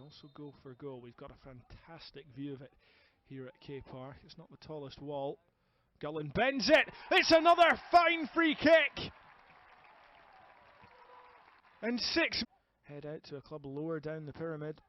also goal for goal. We've got a fantastic view of it here at K Park. It's not the tallest wall. Gullen bends it. It's another fine free kick. And 6. Head out to a club lower down the pyramid.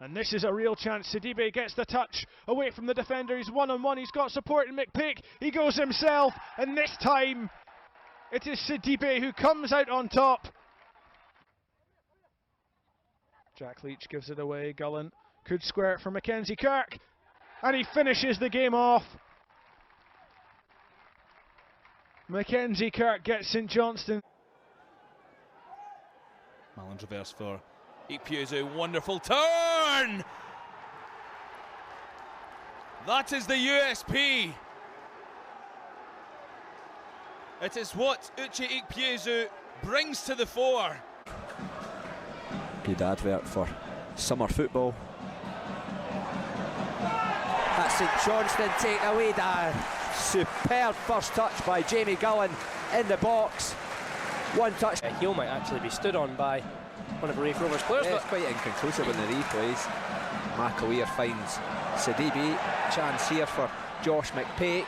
And this is a real chance. Sidibe gets the touch away from the defender. He's one-on-one. He's got support in McPeak. He goes himself. And this time it is Sidibe who comes out on top. Jack Leach gives it away. Gullen could square it for Mackenzie Kirk. And he finishes the game off. Mackenzie Kirk gets St Johnstone. Malin reverse for Ikpeazu, wonderful turn! That is the USP. It is what Uche Ikpeazu brings to the fore. Good advert for summer football. That's St Johnstone taken away there. Superb first touch by Jamie Gullen in the box. One touch. Heel might actually be stood on by one of Raith Rovers players. Yeah, it's quite inconclusive in the replays. McAleer finds Sidibe. Chance here for Josh McPeak.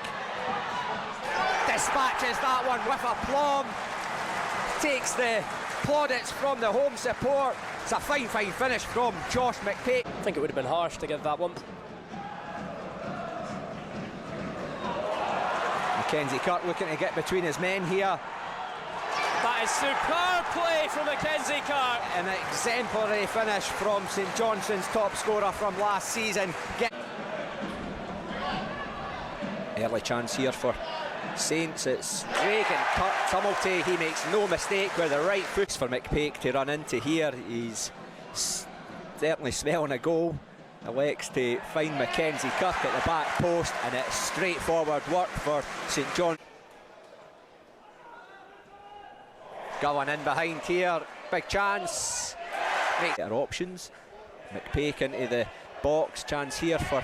Dispatches that one with aplomb. Takes the plaudits from the home support. It's a fine finish from Josh McPeak. I think it would have been harsh to give that one. Mackenzie Kirk looking to get between his men here. That is superb play from Mackenzie Kirk. An exemplary finish from St Johnstone's top scorer from last season. Early chance here for Saints. It's Reagan Tumulty. He makes no mistake with the right foot. for McPeak to run into here. He's certainly smelling a goal. Elects to find Mackenzie Kirk at the back post, and it's straightforward work for St John. Gullen in behind here, big chance. Better options. McPeak into the box, chance here for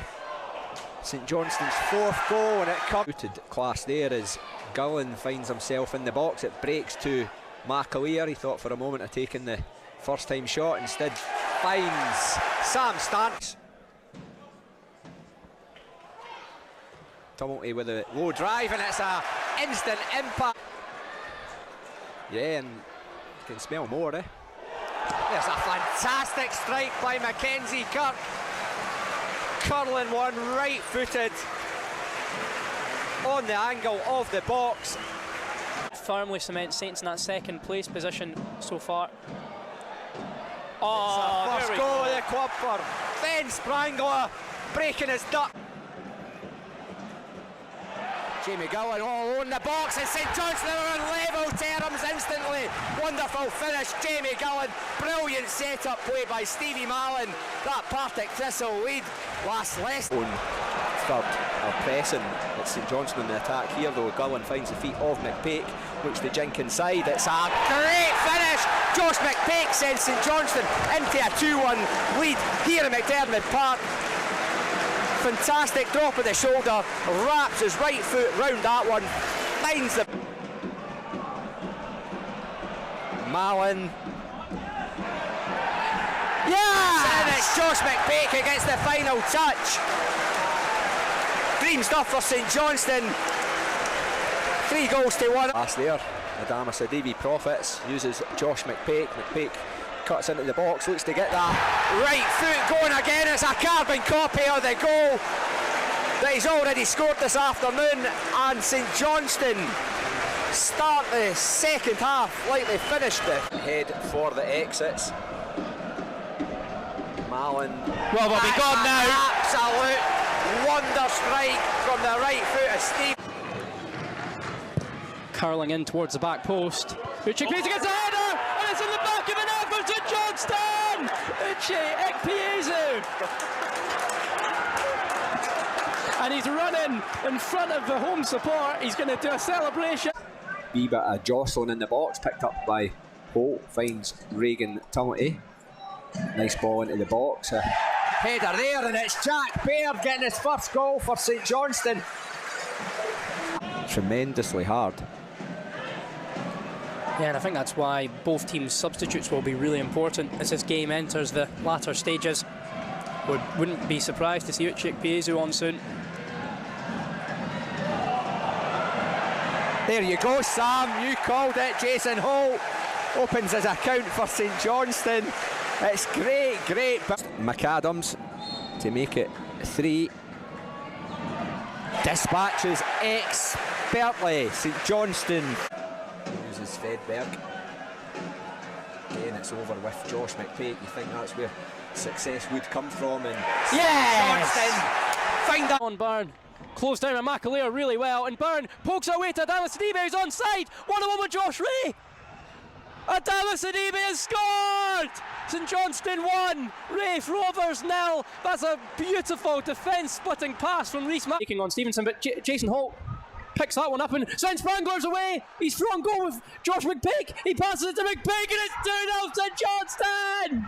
St Johnstone's fourth goal, and it comes. Class there as Gullen finds himself in the box. It breaks to McAleer. He thought for a moment of taking the first time shot, instead Finds Sam Starks. Tumulty with a Low drive, and it's a instant impact. yeah, and you can smell more, eh? There's a fantastic strike by Mackenzie Kirk. Curling one right-footed on the angle of the box. Firmly cements Saints in that second place position so far. Oh, first goal of the club for Ben Sprangler, breaking his duck. Jamie Gullen all on the box, and St Johnstone are on level terms instantly. Wonderful finish, Jamie Gullen. Brilliant set-up play by Stevie Malin. That Partick Thistle lead lasts less. Third are pressing at St Johnstone in the attack here, though. Gullen finds the feet of McPeak, looks to jink inside. It's a great finish. Josh McPeak sends St Johnstone into a 2-1 lead here at McDermott Park. Fantastic drop of the shoulder, wraps his right foot round that one, finds the Malin. Yeah! And it's Josh McPeak who gets the final touch. Dream stuff for St Johnstone. 3 goals to 1. Pass there. Adama Sidibe profits, uses Josh McPeak. McPeak cuts into the box, looks to get that right foot going again. It's a carbon copy of the goal that he's already scored this afternoon, and St Johnstone start the second half lightly finished it. Head for the exits. Malin. Well, we'll be gone now. Absolute wonder strike from the right foot of Steve. Curling in towards the back post. Uche Ikpeazu gets a header, and it's in the back of the net for St Johnstone! Uche Ikpeazu! And he's running in front of the home support. He's going to do a celebration. Wee bit of jostling in the box, picked up by Holt, finds Reagan Tumulty. Nice ball into the box. Header there, and it's Jack Baird getting his first goal for St Johnstone. Tremendously hard. Yeah, and I think that's why both teams' substitutes will be really important as this game enters the latter stages. Wouldn't be surprised to see Uche Ikpeazu on soon. There you go, Sam, you called it. Jason Holt opens his account for St Johnstone. It's great. McAdams to make it 3. Dispatches expertly. St Johnstone. Uses Fedberg. Again, it's over with Josh McPake. You think that's where success would come from? And Yes! Find that on Byrne. Closed down by McAleer really well, and Byrne pokes away to Adama Sidibe, who's onside. 1-on-1 with Josh Ray. Adama Sidibe has scored! St Johnstone 1, Rafe Rovers 0. That's a beautiful defence-splitting pass from Rhys Taking on Stevenson, but Jason Holt picks that one up and sends Spranglers away. He's through on goal with Josh McPake. He passes it to McPake and it's 2-0 St Johnstone!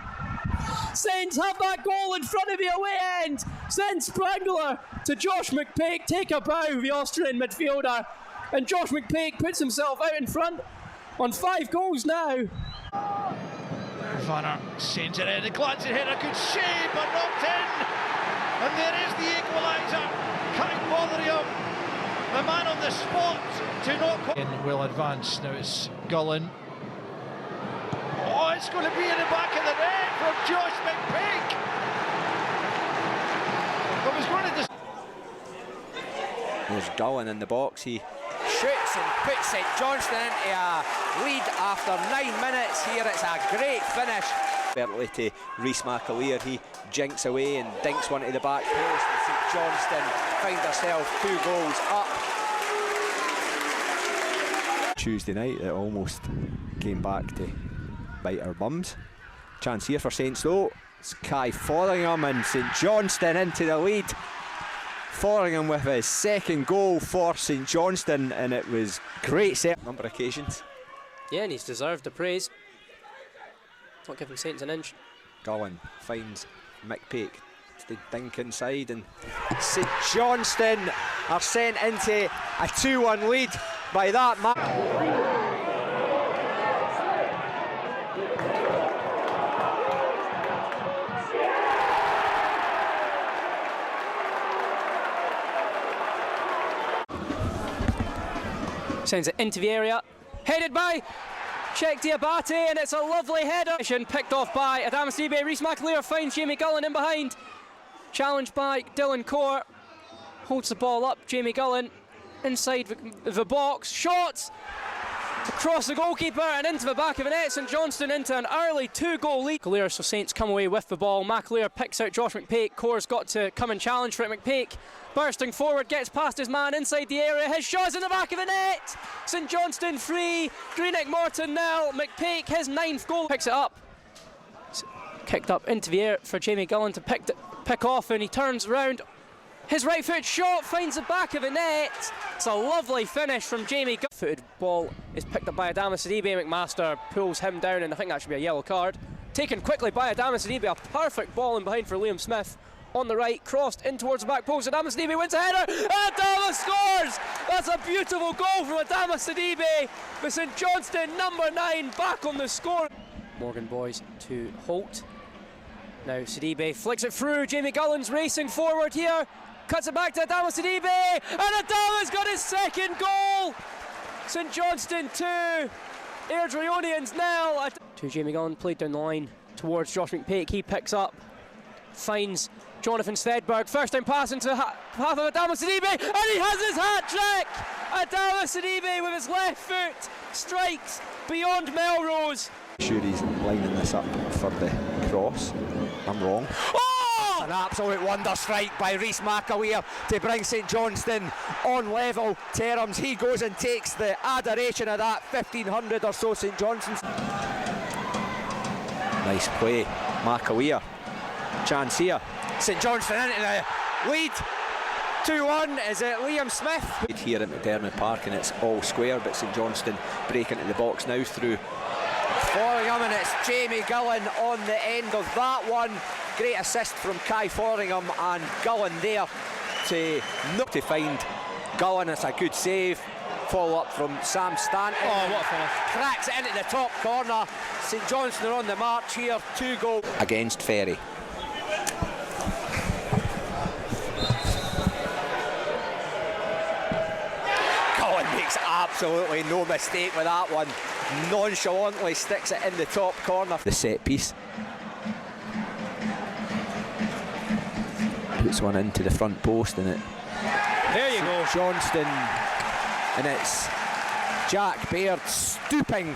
Saints have that goal in front of the away end. Send Sprangler to Josh McPake. Take a bow, the Austrian midfielder. And Josh McPake puts himself out in front on 5 goals now. Vanner sends it in, a glancing header, good shave, but knocked in. And there is the equaliser. Can't bother him. The man on the spot to knock. Well advanced. Now it's Gullen. Oh, it's going to be in the back of the net from Josh McPake. I was going to. There's Gullen in the box. He Shoots and puts St Johnstone into a lead after 9 minutes here. It's a great finish. early to Rhys McAleer. He jinks away and dinks one to the back post. And St Johnstone find herself 2 goals up. Tuesday night, it almost came back to bite our bums. Chance here for Saints though. It's Kai Fotheringham and St Johnstone into the lead. Fotheringham with his 2nd goal for St Johnstone, and it was great set number of occasions. Yeah, and he's deserved the praise. Not giving Saints an inch. Gullen finds McPake to dink inside, and St Johnstone are sent into a 2-1 lead by that man. Sends it into the area, headed by Czech Diabate, and it's a lovely header. Picked off by Adama Sidibe. Rhys McAleer finds Jamie Gullen in behind. Challenged by Dylan Court. Holds the ball up, Jamie Gullen inside the box. Shots across the goalkeeper and into the back of the net. St Johnstone into an early 2-goal lead. McAleer, so Saints come away with the ball. McAleer picks out Josh McPake. Core's got to come and challenge for it. McPake bursting forward, gets past his man inside the area. His shot's in the back of the net. St Johnstone 3, Greenock Morton 0. McPake, his 9th goal. Picks it up. It's kicked up into the air for Jamie Gullen to pick off, and he turns around. His right foot shot finds the back of the net. It's a lovely finish from Jamie Gullen. Footed ball is picked up by Adama Sidibe. McMaster pulls him down, and I think that should be a yellow card. Taken quickly by Adama Sidibe. A perfect ball in behind for Liam Smith. On the right, crossed in towards the back post. Adama Sidibe wins a header. Adama scores! That's a beautiful goal from Adama Sidibe. With St Johnstone, number 9, back on the score. Morgan boys to Holt. Now Sidibe flicks it through. Jamie Gullen's racing forward here. Cuts it back to Adama Sidibe, and Adama's got his 2nd goal. St Johnstone 2, Airdrieonians 0. To Jamie Gullen, played down the line towards Josh McPake. He picks up, finds Jonathan Stedberg. First time pass into the path of Adama Sidibe, and he has his hat-trick. Adama Sidibe with his left foot strikes beyond Melrose. Sure, he's lining this up for the cross. I'm wrong. An absolute wonder strike by Rhys McAleer to bring St Johnstone on level terms. He goes and takes the adoration of that 1,500 or so St Johnstone's. Nice play, McAleer. Chance here. St Johnstone into the lead. 2-1. Is it Liam Smith? Here at McDermott Park, and it's all square, but St Johnstone break into the box now through Fotheringham, and it's Jamie Gullen on the end of that one. Great assist from Kai Fotheringham, and Gullen there to find Gullen. It's a good save follow-up from Sam Stanton. Oh, what a finish. Cracks it into the top corner. St Johnstone are on the march here, 2 goals. Against Ferry. Cullen makes absolutely no mistake with that one. Nonchalantly sticks it in the top corner. The set piece. Puts one into the front post and it. There you go. Johnston, and it's Jack Baird stooping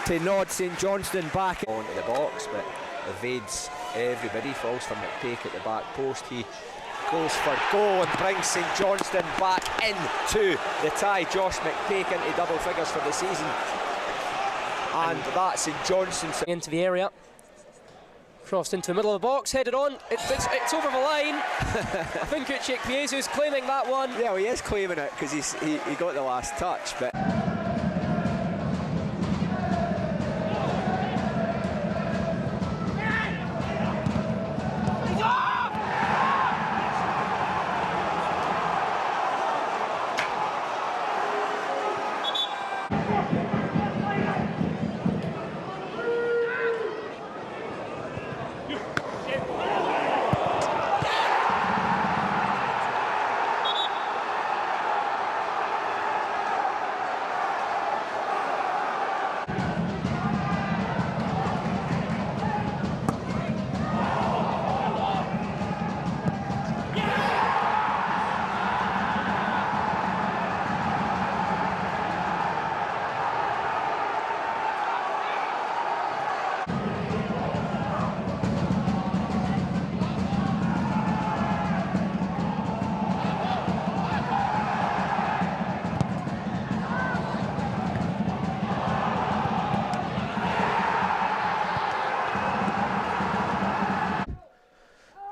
to nod St Johnstone back onto the box, but evades everybody, falls for McPake at the back post. He goes for goal and brings St Johnstone back into the tie. Josh McPake into double figures for the season, and that's St Johnstone into the area. Crossed into the middle of the box, headed on, it's over the line. I think Uche Ikpeazu's claiming that one. Yeah, well, he is claiming it because he got the last touch, but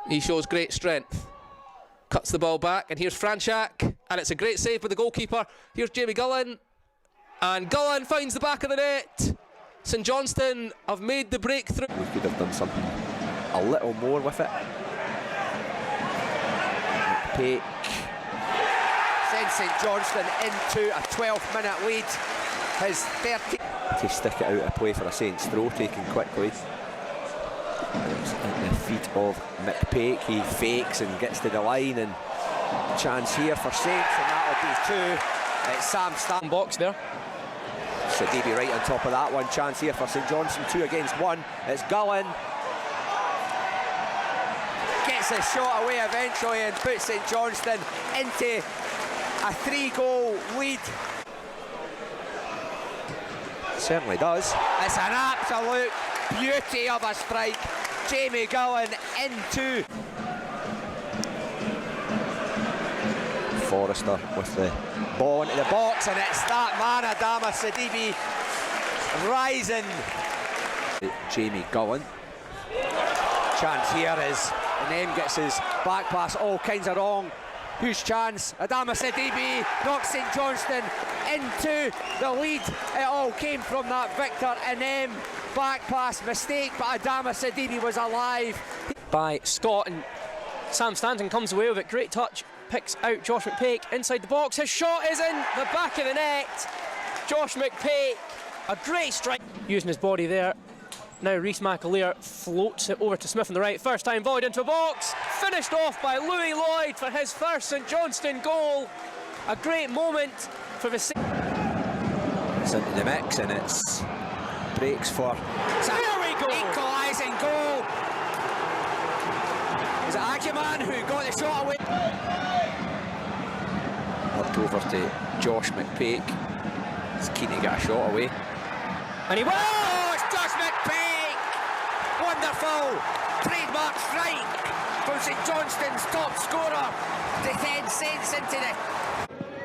he shows great strength. Cuts the ball back, and here's Franchak, and it's a great save by the goalkeeper. Here's Jamie Gullen, and Gullen finds the back of the net. St Johnstone have made the breakthrough. we could have done something a little more with it. McPake sends St Johnstone into a 12-minute lead. His 30 to stick it out of play for a Saints throw, taken quickly. It's at the feet of McPake. He fakes and gets to the line, and chance here for Saints, and that'll be 2. It's Sam Stanton. Box there. Sidibe right on top of that one. Chance here for St Johnstone, 2 against 1. It's Gullen. Gets a shot away eventually and puts St Johnstone into a 3-goal lead. Certainly does. It's an absolute beauty of a strike. Jamie Gullen into. Forrester with the ball into the box, and it's that man, Adama Sidibe, rising. Jamie Gullen. Chance here is, and then gets his back pass all kinds of wrong. Huge chance. Adama Sidibe knocks St Johnstone into the lead. It all came from that Victor Inem back pass mistake, but Adama Sidibe was alive. By Scott, and Sam Stanton comes away with it. Great touch. Picks out Josh McPake inside the box. His shot is in the back of the net. Josh McPake, a great strike. Using his body there. Now Rhys McAleer floats it over to Smith on the right. First time volleyed into a box. Finished off by Louis Lloyd for his first St Johnstone goal. A great moment for the... It's into the mix, and it's breaks for... There we go! Equalising goal. Is it Aguiman who got the shot away? Up over to Josh McPake. He's keen to get a shot away. And he... Oh, it's Josh McPake! Wonderful trademark strike from St Johnstone's top scorer. Defence Saints into the...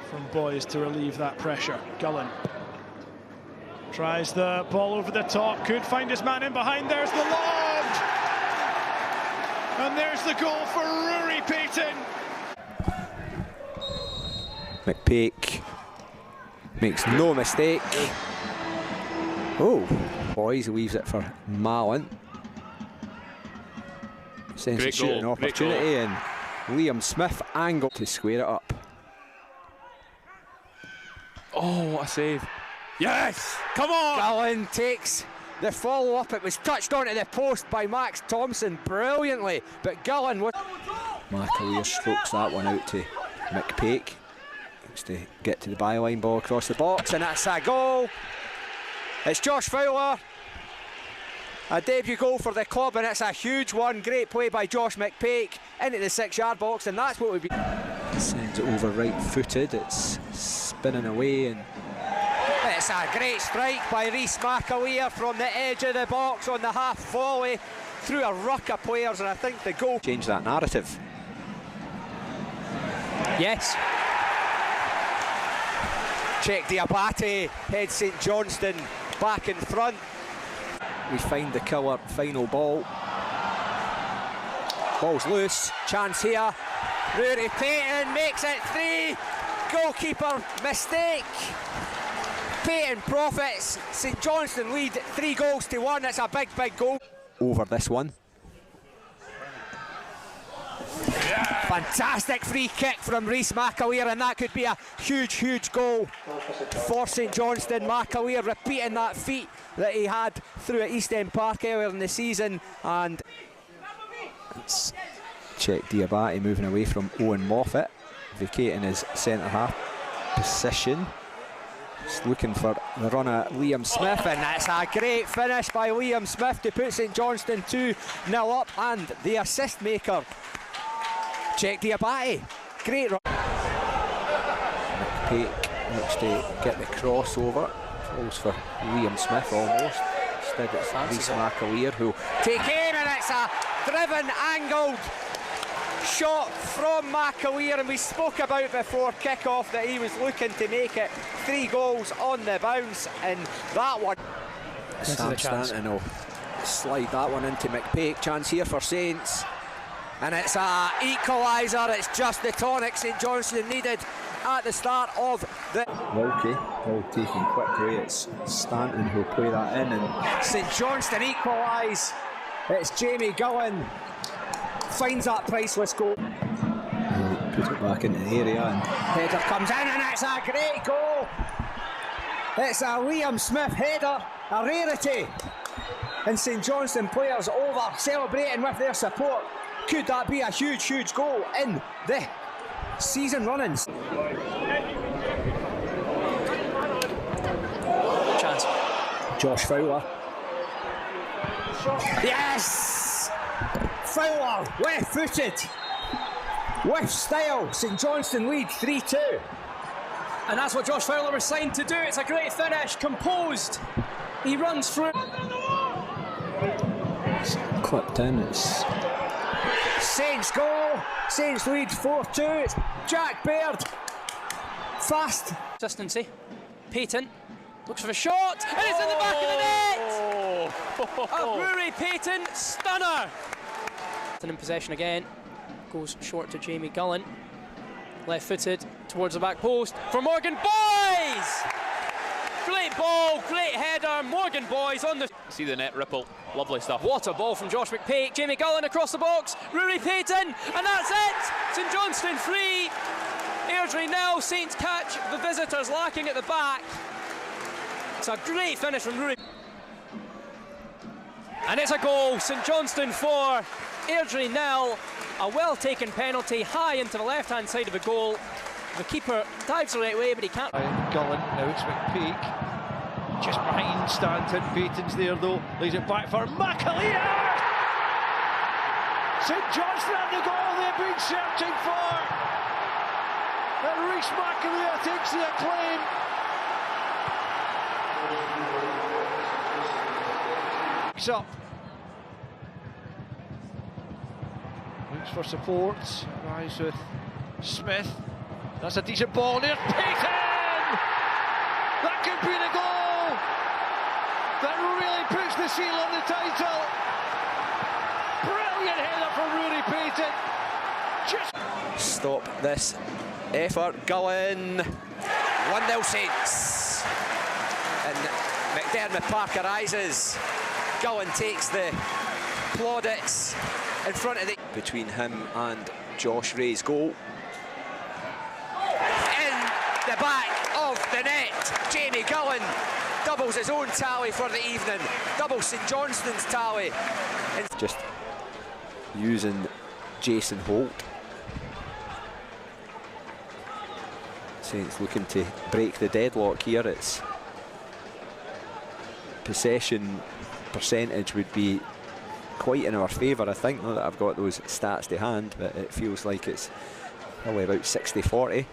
From Boys to relieve that pressure. Gullen tries the ball over the top, could find his man in behind. There's the lob! And there's the goal for Rory Payton. McPake makes no mistake. Oh, Boys leaves it for Mallon. Sends a shooting opportunity, and Liam Smith angle to square it up. Oh, what a save. Yes! Come on! Gullen takes the follow-up. It was touched onto the post by Max Thompson brilliantly, but Gullen was... McAleer strokes that one out to McPake. Looks to get to the byline, ball across the box, and that's a goal. It's Josh Fowler. A debut goal for the club, and it's a huge one. Great play by Josh McPake into the 6-yard box, and that's what we've been... Sends it over right-footed. It's spinning away, and it's a great strike by Rhys McAleer from the edge of the box on the half volley through a ruck of players, and I think the goal... Change that narrative. Yes. Check Diabate, heads St Johnstone back in front. We find the killer final ball. Ball's loose, chance here. Rory Payton makes it 3. Goalkeeper mistake. Payton profits. St Johnstone lead 3-1. That's a big, big goal. Over this one. Fantastic free kick from Rhys McAleer, and that could be a huge, huge goal for St Johnstone. McAleer repeating that feat that he had through at East End Park earlier in the season, and it's Check Diabate moving away from Owen Moffat, vacating his centre half position. Just looking for the run at Liam Smith, and that's a great finish by Liam Smith to put St Johnstone 2-0 up, and the assist maker, Check Diabate. Great run. McPake looks to get the crossover. Falls for Liam Smith almost. Instead it's Rhys McAleer who take aim, and it's a driven, angled shot from McAleer, and we spoke about before kick-off that he was looking to make it 3 goals on the bounce, and that one... Sam Stanton will slide that one into McPake. Chance here for Saints. And it's a equaliser. It's just the tonic St Johnstone needed at the start of the... Wilkie, ball taken quickly. It's Stanton who'll play that in, and St Johnstone equalise. It's Jamie Gullen finds that priceless goal. Put it back into the area, and header comes in, and it's a great goal. It's a Liam Smith header, a rarity. And St Johnstone players over celebrating with their support. Could that be a huge, huge goal in the season runnings? Chance. Josh Fowler. Yes! Fowler, left-footed, with style. St Johnstone lead 3-2. And that's what Josh Fowler was signed to do. It's a great finish, composed. He runs through. Clipped in, it's Saints goal. Saints lead 4-2. It's Jack Baird. Fast. Consistency. Payton looks for a shot, and it's in the back of the net. A Rory Payton stunner. In possession again. Goes short to Jamie Gullen. Left-footed towards the back post for Morgan Boys. Great ball, great header. Morgan Boys on the... See the net ripple. Lovely stuff. What a ball from Josh McPake. Jamie Gullen across the box. Rory Payton, and that's it. St Johnstone 3. Airdrie 0. Saints catch the visitors lacking at the back. It's a great finish from Rory. And it's a goal. St Johnstone 4. Airdrie 0. A well-taken penalty high into the left-hand side of the goal. The keeper dives the right way, but he can't. Gullen, now it's McPeak. Just behind Stanton. Payton's there though. Lays it back for McAleer! St Johnstone at the goal they've been searching for. And Rhys McAleer takes the acclaim. Picks up. Looks for support. Arrives with Smith. That's a decent ball near Payton! That could be the goal that really puts the seal on the title. Brilliant header from Rory Payton. Just stop this effort. Gullen. 1-0 Saints. And McDermott Park arises. Gullen takes the plaudits in front of the... Between him and Josh Ray's goal. In the back of the net. Jamie Gullen doubles his own tally for the evening, doubles St Johnstone's tally. Just using Jason Holt. Saints looking to break the deadlock here. It's possession percentage would be quite in our favour, I think. Not that I've got those stats to hand, but it feels like it's probably about 60-40.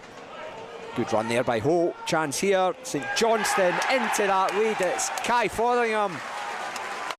Good run there by Holt. Chance here. St Johnstone into that lead. It's Kai Fotheringham.